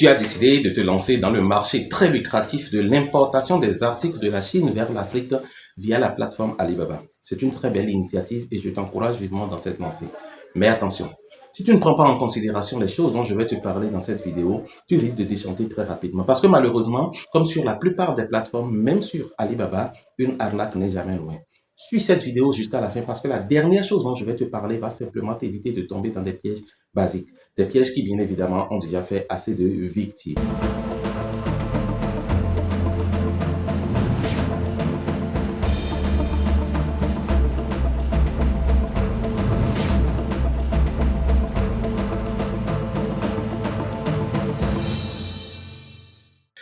Tu as décidé de te lancer dans le marché très lucratif de l'importation des articles de la Chine vers l'Afrique via la plateforme Alibaba. C'est une très belle initiative et je t'encourage vivement dans cette lancée. Mais attention, si tu ne prends pas en considération les choses dont je vais te parler dans cette vidéo, tu risques de déchanter très rapidement. Parce que malheureusement, comme sur la plupart des plateformes, même sur Alibaba, une arnaque n'est jamais loin. Suis cette vidéo jusqu'à la fin parce que la dernière chose dont je vais te parler va simplement t'éviter de tomber dans des pièges basiques. Des pièges qui, bien évidemment, ont déjà fait assez de victimes.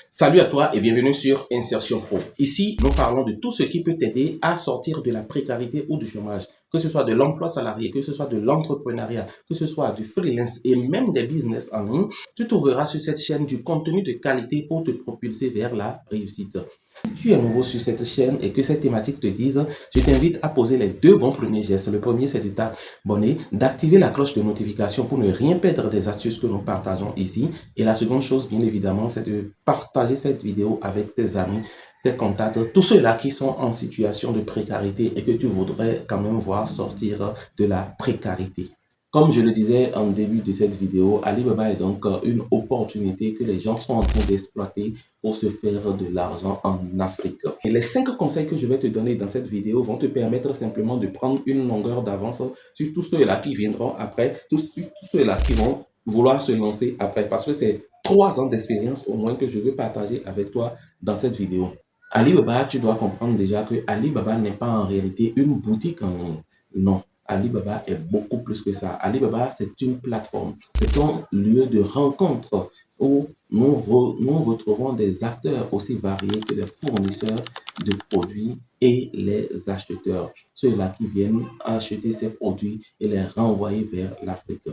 Salut à toi et bienvenue sur Insertion Pro. Ici, nous parlons de tout ce qui peut t'aider à sortir de la précarité ou du chômage, que ce soit de l'emploi salarié, que ce soit de l'entrepreneuriat, que ce soit du freelance et même des business en ligne. Tu trouveras sur cette chaîne du contenu de qualité pour te propulser vers la réussite. Si tu es nouveau sur cette chaîne et que cette thématique te dise, je t'invite à poser les deux bons premiers gestes. Le premier, c'est de t'abonner, d'activer la cloche de notification pour ne rien perdre des astuces que nous partageons ici. Et la seconde chose, bien évidemment, c'est de partager cette vidéo avec tes amis, tes contacts, tous ceux-là qui sont en situation de précarité et que tu voudrais quand même voir sortir de la précarité. Comme je le disais en début de cette vidéo, Alibaba est donc une opportunité que les gens sont en train d'exploiter pour se faire de l'argent en Afrique. Et les 5 conseils que je vais te donner dans cette vidéo vont te permettre simplement de prendre une longueur d'avance sur tous ceux-là qui viendront après, tous ceux-là qui vont vouloir se lancer après. Parce que c'est 3 ans d'expérience au moins que je veux partager avec toi dans cette vidéo. Alibaba, tu dois comprendre déjà que Alibaba n'est pas en réalité une boutique en ligne. Non. Alibaba est beaucoup plus que ça. Alibaba, c'est une plateforme, c'est un lieu de rencontre où nous retrouvons des acteurs aussi variés que les fournisseurs de produits et les acheteurs, ceux-là qui viennent acheter ces produits et les renvoyer vers l'Afrique.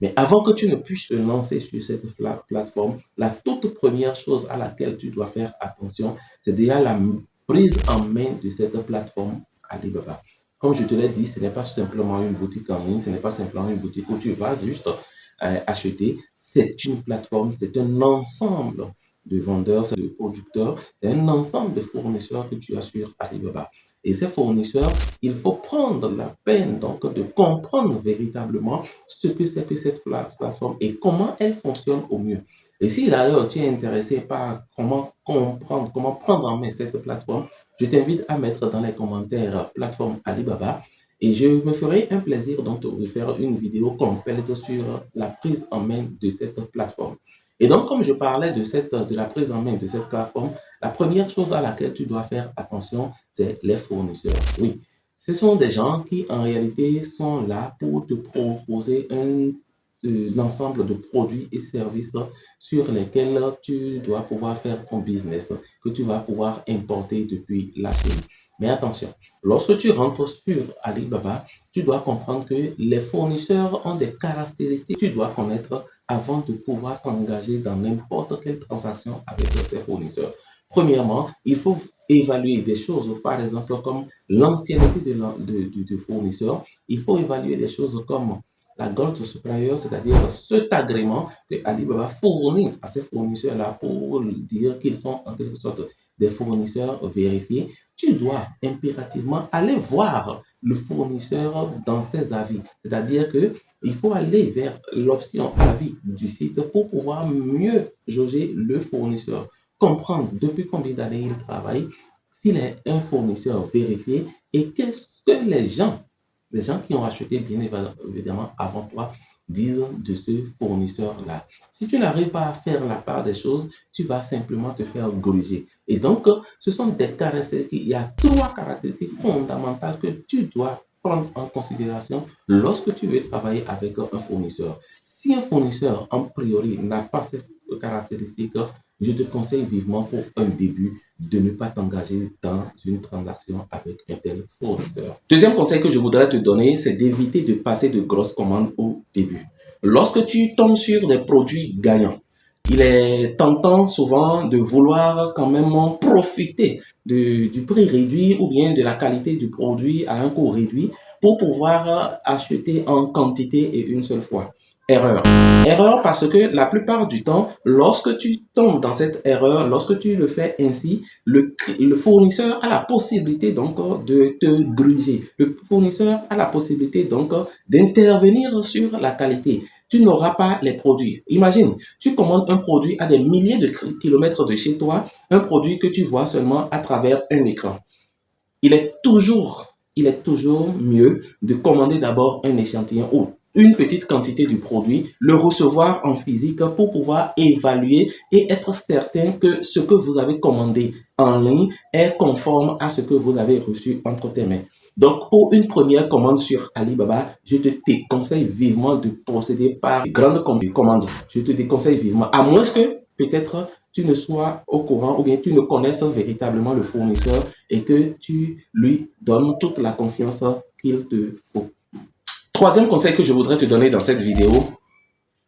Mais avant que tu ne puisses te lancer sur cette plateforme, la toute première chose à laquelle tu dois faire attention, c'est déjà la prise en main de cette plateforme Alibaba. Comme je te l'ai dit, ce n'est pas simplement une boutique en ligne, ce n'est pas simplement une boutique où tu vas juste acheter. C'est une plateforme, c'est un ensemble de vendeurs, de producteurs, c'est un ensemble de fournisseurs que tu as sur Alibaba. Et ces fournisseurs, il faut prendre la peine donc de comprendre véritablement ce que c'est que cette plateforme et comment elle fonctionne au mieux. Et si d'ailleurs tu es intéressé par comment comprendre, comment prendre en main cette plateforme, je t'invite à mettre dans les commentaires plateforme Alibaba et je me ferai un plaisir donc de faire une vidéo complète sur la prise en main de cette plateforme. Et donc, comme je parlais de la prise en main de cette plateforme, la première chose à laquelle tu dois faire attention, c'est les fournisseurs. Oui, ce sont des gens qui en réalité sont là pour te proposer l'ensemble de produits et services sur lesquels tu dois pouvoir faire ton business, que tu vas pouvoir importer depuis la Chine. Mais attention, lorsque tu rentres sur Alibaba, tu dois comprendre que les fournisseurs ont des caractéristiques que tu dois connaître avant de pouvoir t'engager dans n'importe quelle transaction avec tes fournisseurs. Premièrement, il faut évaluer des choses, par exemple, comme l'ancienneté du fournisseur. Il faut évaluer des choses comme la Gold Supplier, c'est-à-dire cet agrément que Alibaba fournit à ces fournisseurs-là pour dire qu'ils sont en quelque sorte des fournisseurs vérifiés. Tu dois impérativement aller voir le fournisseur dans ses avis. C'est-à-dire que il faut aller vers l'option avis du site pour pouvoir mieux jauger le fournisseur, comprendre depuis combien d'années il travaille, s'il est un fournisseur vérifié et qu'est-ce que les gens qui ont acheté bien évidemment avant toi disent de ce fournisseur-là. Si tu n'arrives pas à faire la part des choses, tu vas simplement te faire gruger. Et donc, ce sont des caractéristiques, il y a 3 caractéristiques fondamentales que tu dois prendre en considération lorsque tu veux travailler avec un fournisseur. Si un fournisseur, en priori, n'a pas ces caractéristiques, je te conseille vivement pour un début de ne pas t'engager dans une transaction avec un tel fournisseur. Deuxième conseil que je voudrais te donner, c'est d'éviter de passer de grosses commandes au début. Lorsque tu tombes sur des produits gagnants, il est tentant souvent de vouloir quand même profiter du prix réduit ou bien de la qualité du produit à un coût réduit pour pouvoir acheter en quantité et une seule fois. Erreur. Erreur parce que la plupart du temps, lorsque tu tombes dans cette erreur, lorsque tu le fais ainsi, le fournisseur a la possibilité donc de te gruger. Le fournisseur a la possibilité donc d'intervenir sur la qualité. Tu n'auras pas les produits. Imagine, tu commandes un produit à des milliers de kilomètres de chez toi, un produit que tu vois seulement à travers un écran. Il est toujours mieux de commander d'abord un échantillon ou une petite quantité du produit, le recevoir en physique pour pouvoir évaluer et être certain que ce que vous avez commandé en ligne est conforme à ce que vous avez reçu entre tes mains. Donc, pour une première commande sur Alibaba, je te déconseille vivement de procéder par grande commande. Je te déconseille vivement, à moins que peut-être tu ne sois au courant ou bien tu ne connaisses véritablement le fournisseur et que tu lui donnes toute la confiance qu'il te faut. Troisième conseil que je voudrais te donner dans cette vidéo,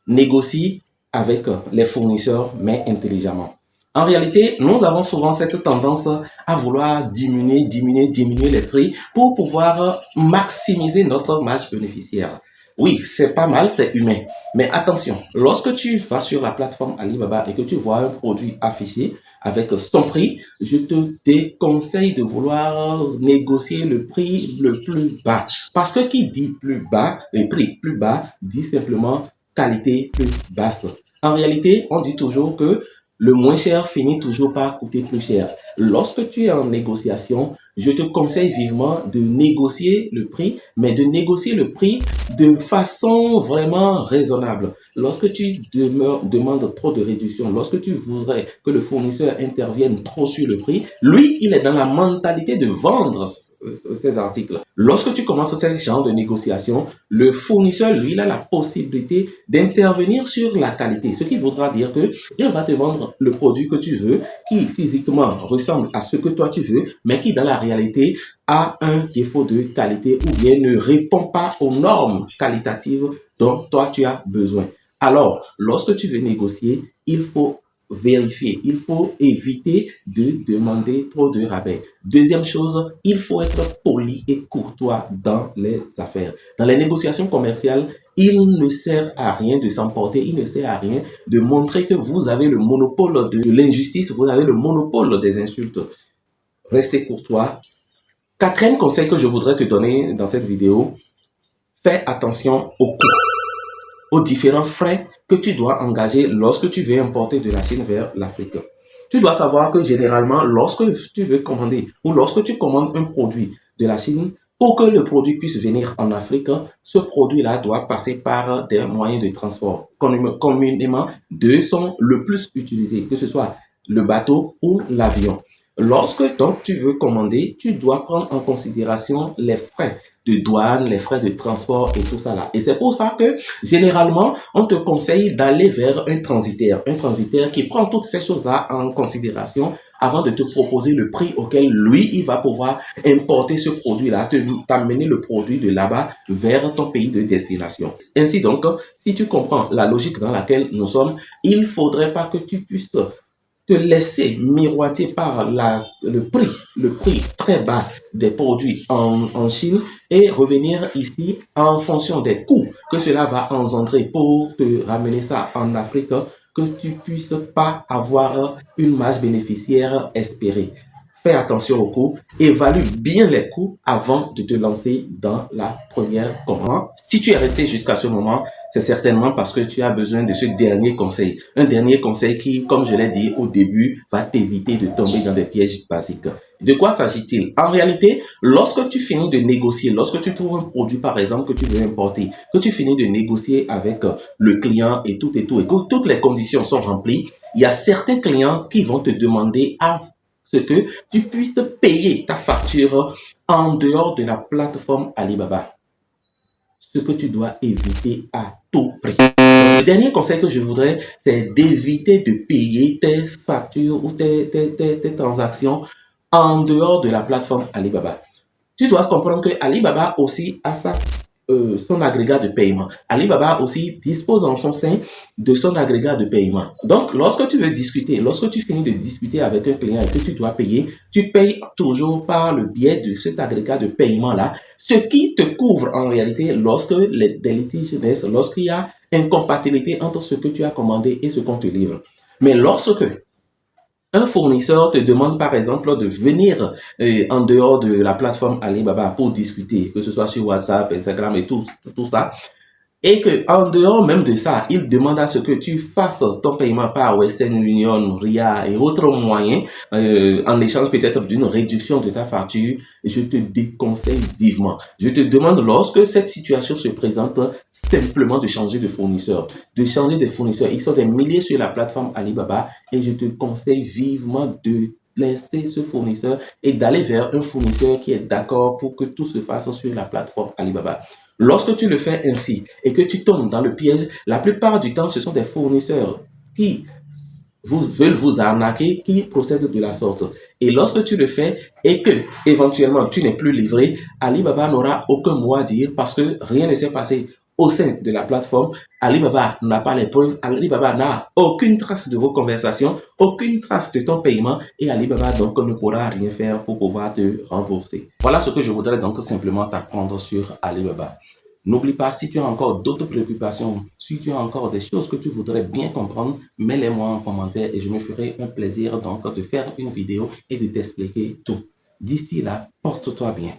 négocie avec les fournisseurs, mais intelligemment. En réalité, nous avons souvent cette tendance à vouloir diminuer les prix pour pouvoir maximiser notre marge bénéficiaire. Oui, c'est pas mal, c'est humain. Mais attention, lorsque tu vas sur la plateforme Alibaba et que tu vois un produit affiché avec son prix, je te déconseille de vouloir négocier le prix le plus bas. Parce que qui dit plus bas, le prix plus bas, dit simplement qualité plus basse. En réalité, on dit toujours que le moins cher finit toujours par coûter plus cher. Lorsque tu es en négociation, je te conseille vivement de négocier le prix, mais de négocier le prix de façon vraiment raisonnable. Lorsque tu demandes trop de réduction, lorsque tu voudrais que le fournisseur intervienne trop sur le prix, lui, il est dans la mentalité de vendre ces articles. Lorsque tu commences ce genre de négociation, le fournisseur, lui, il a la possibilité d'intervenir sur la qualité, ce qui voudra dire que il va te vendre le produit que tu veux, qui physiquement ressemble à ce que toi tu veux, mais qui dans la réalité a un défaut de qualité ou bien ne répond pas aux normes qualitatives dont toi tu as besoin. Alors, lorsque tu veux négocier, il faut vérifier, il faut éviter de demander trop de rabais. Deuxième chose, il faut être poli et courtois dans les affaires. Dans les négociations commerciales, il ne sert à rien de s'emporter, il ne sert à rien de montrer que vous avez le monopole de l'injustice, vous avez le monopole des insultes. Restez courtois. Quatrième conseil que je voudrais te donner dans cette vidéo, fais attention aux coûts, aux différents frais que tu dois engager lorsque tu veux importer de la Chine vers l'Afrique. Tu dois savoir que généralement, lorsque tu veux commander ou lorsque tu commandes un produit de la Chine, pour que le produit puisse venir en Afrique, ce produit-là doit passer par des moyens de transport. Communément, deux sont le plus utilisés, que ce soit le bateau ou l'avion. Lorsque donc tu veux commander, tu dois prendre en considération les frais de douane, les frais de transport et tout ça là. Et c'est pour ça que généralement, on te conseille d'aller vers un transitaire qui prend toutes ces choses-là en considération avant de te proposer le prix auquel lui, il va pouvoir importer ce produit-là, t'amener le produit de là-bas vers ton pays de destination. Ainsi donc, si tu comprends la logique dans laquelle nous sommes, il faudrait pas que tu puisses te laisser miroiter par le prix très bas des produits en Chine et revenir ici en fonction des coûts que cela va engendrer pour te ramener ça en Afrique, que tu puisses pas avoir une marge bénéficiaire espérée. Fais attention aux coûts, évalue bien les coûts avant de te lancer dans la première commande. Si tu es resté jusqu'à ce moment, c'est certainement parce que tu as besoin de ce dernier conseil. Un dernier conseil qui, comme je l'ai dit au début, va t'éviter de tomber dans des pièges basiques. De quoi s'agit-il? En réalité, lorsque tu finis de négocier, lorsque tu trouves un produit, par exemple, que tu veux importer, que tu finis de négocier avec le client et tout, et que toutes les conditions sont remplies, il y a certains clients qui vont te demander à ce que tu puisses payer ta facture en dehors de la plateforme Alibaba. Ce que tu dois éviter à tout prix. Le dernier conseil que je voudrais, c'est d'éviter de payer tes factures ou tes transactions en dehors de la plateforme Alibaba. Tu dois comprendre que Alibaba aussi a sa son agrégat de paiement. Alibaba aussi dispose en son sein de son agrégat de paiement. Donc, lorsque tu veux discuter, lorsque tu finis de discuter avec un client et que tu dois payer, tu payes toujours par le biais de cet agrégat de paiement-là, ce qui te couvre en réalité lorsque des litiges naissent, lorsqu'il y a incompatibilité entre ce que tu as commandé et ce qu'on te livre. Mais lorsque un fournisseur te demande par exemple de venir en dehors de la plateforme Alibaba pour discuter, que ce soit sur WhatsApp, Instagram et tout ça, et que en dehors même de ça, il demande à ce que tu fasses ton paiement par Western Union, RIA et autres moyens, en échange peut-être d'une réduction de ta facture, je te déconseille vivement. Je te demande, lorsque cette situation se présente, simplement de changer de fournisseur. De changer de fournisseur. Ils sont des milliers sur la plateforme Alibaba et je te conseille vivement de laisser ce fournisseur et d'aller vers un fournisseur qui est d'accord pour que tout se fasse sur la plateforme Alibaba. Lorsque tu le fais ainsi et que tu tombes dans le piège, la plupart du temps, ce sont des fournisseurs qui veulent vous arnaquer, qui procèdent de la sorte. Et lorsque tu le fais et que éventuellement tu n'es plus livré, Alibaba n'aura aucun mot à dire parce que rien ne s'est passé au sein de la plateforme. Alibaba n'a pas les preuves, Alibaba n'a aucune trace de vos conversations, aucune trace de ton paiement et Alibaba donc ne pourra rien faire pour pouvoir te rembourser. Voilà ce que je voudrais donc simplement t'apprendre sur Alibaba. N'oublie pas, si tu as encore d'autres préoccupations, si tu as encore des choses que tu voudrais bien comprendre, mets-les-moi en commentaire et je me ferai un plaisir donc de faire une vidéo et de t'expliquer tout. D'ici là, porte-toi bien.